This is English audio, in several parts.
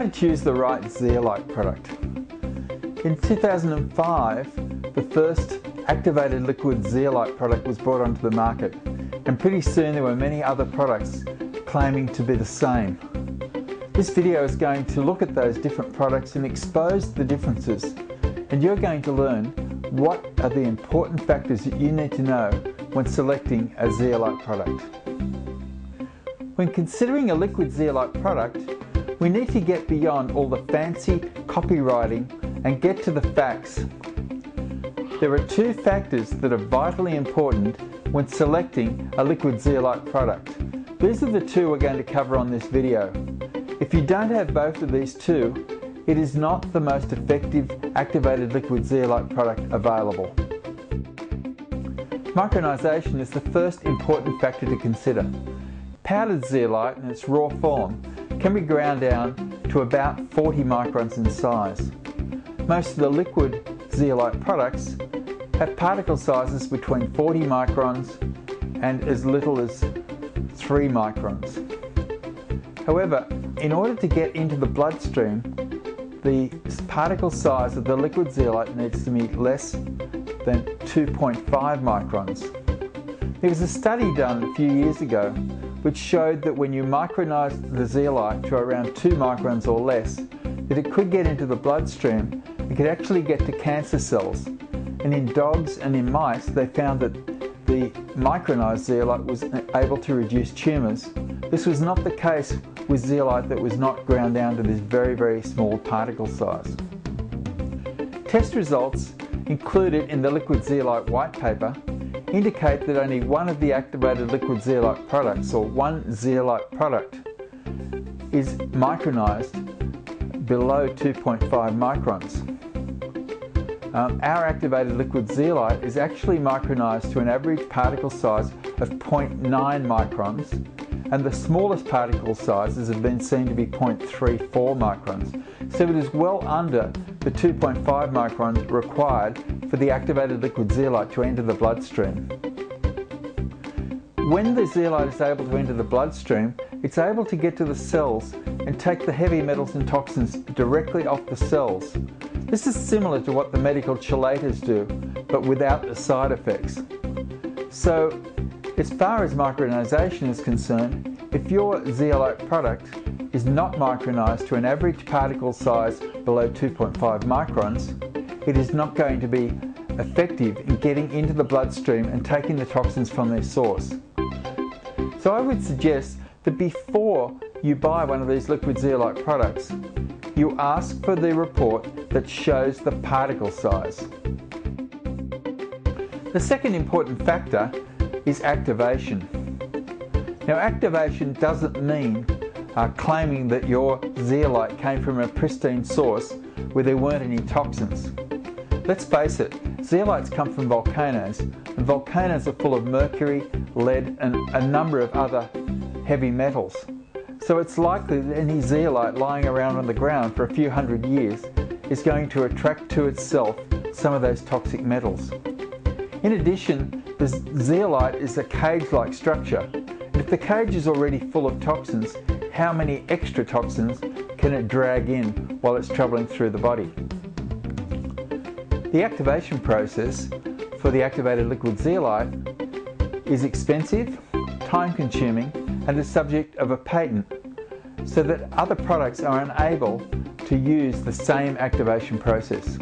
How to choose the right zeolite product. In 2005, the first activated liquid zeolite product was brought onto the market, and pretty soon there were many other products claiming to be the same. This video is going to look at those different products and expose the differences, and you're going to learn what are the important factors that you need to know when selecting a zeolite product. When considering a liquid zeolite product, we need to get beyond all the fancy copywriting and get to the facts. There are two factors that are vitally important when selecting a liquid zeolite product. These are the two we're going to cover on this video. If you don't have both of these two, it is not the most effective activated liquid zeolite product available. Micronization is the first important factor to consider. Powdered zeolite in its raw form can be ground down to about 40 microns in size. Most of the liquid zeolite products have particle sizes between 40 microns and as little as 3 microns. However, in order to get into the bloodstream, the particle size of the liquid zeolite needs to be less than 2.5 microns. There was a study done a few years ago which showed that when you micronized the zeolite to around 2 microns or less, that it could get into the bloodstream and could actually get to cancer cells. And in dogs and in mice, they found that the micronized zeolite was able to reduce tumours. This was not the case with zeolite that was not ground down to this very, very small particle size. Test results included in the liquid zeolite white paper indicate that only one of the activated liquid zeolite products, or one zeolite product, is micronized below 2.5 microns. Our activated liquid zeolite is actually micronized to an average particle size of 0.9 microns, and the smallest particle sizes have been seen to be 0.34 microns. So it is well under the 2.5 microns required for the activated liquid zeolite to enter the bloodstream. When the zeolite is able to enter the bloodstream, it's able to get to the cells and take the heavy metals and toxins directly off the cells. This is similar to what the medical chelators do, but without the side effects. So, as far as micronization is concerned, if your zeolite product is not micronized to an average particle size below 2.5 microns, it is not going to be effective in getting into the bloodstream and taking the toxins from their source. So I would suggest that before you buy one of these liquid zeolite products, you ask for the report that shows the particle size. The second important factor is activation. Now, activation doesn't mean claiming that your zeolite came from a pristine source where there weren't any toxins. Let's face it, zeolites come from volcanoes, and volcanoes are full of mercury, lead, and a number of other heavy metals. So it's likely that any zeolite lying around on the ground for a few hundred years is going to attract to itself some of those toxic metals. In addition, the zeolite is a cage-like structure. And if the cage is already full of toxins, how many extra toxins can it drag in while it's travelling through the body? The activation process for the activated liquid zeolite is expensive, time-consuming, and the subject of a patent, so that other products are unable to use the same activation process.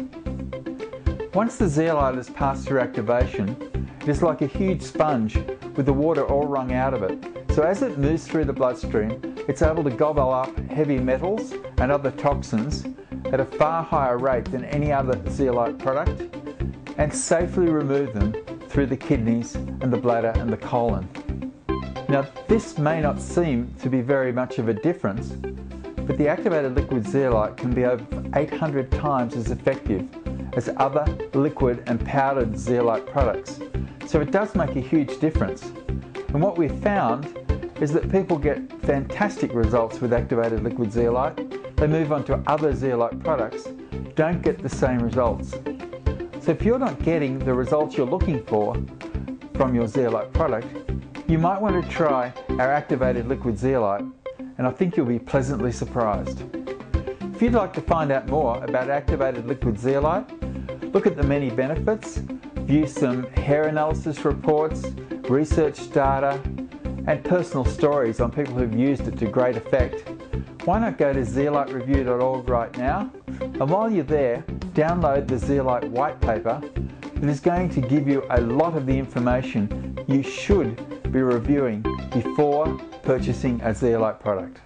Once the zeolite has passed through activation, it is like a huge sponge with the water all wrung out of it. So as it moves through the bloodstream, it's able to gobble up heavy metals and other toxins at a far higher rate than any other zeolite product, and safely remove them through the kidneys and the bladder and the colon. Now, this may not seem to be very much of a difference, but the activated liquid zeolite can be over 800 times as effective as other liquid and powdered zeolite products. So it does make a huge difference. And what we've found is that people get fantastic results with activated liquid zeolite. They move on to other zeolite products, don't get the same results. So if you're not getting the results you're looking for from your zeolite product, you might want to try our activated liquid zeolite, and I think you'll be pleasantly surprised. If you'd like to find out more about activated liquid zeolite, look at the many benefits, view some hair analysis reports, research data, and personal stories on people who've used it to great effect, why not go to zeolitereview.org right now? And while you're there, download the Zeolite white paper that is going to give you a lot of the information you should be reviewing before purchasing a zeolite product.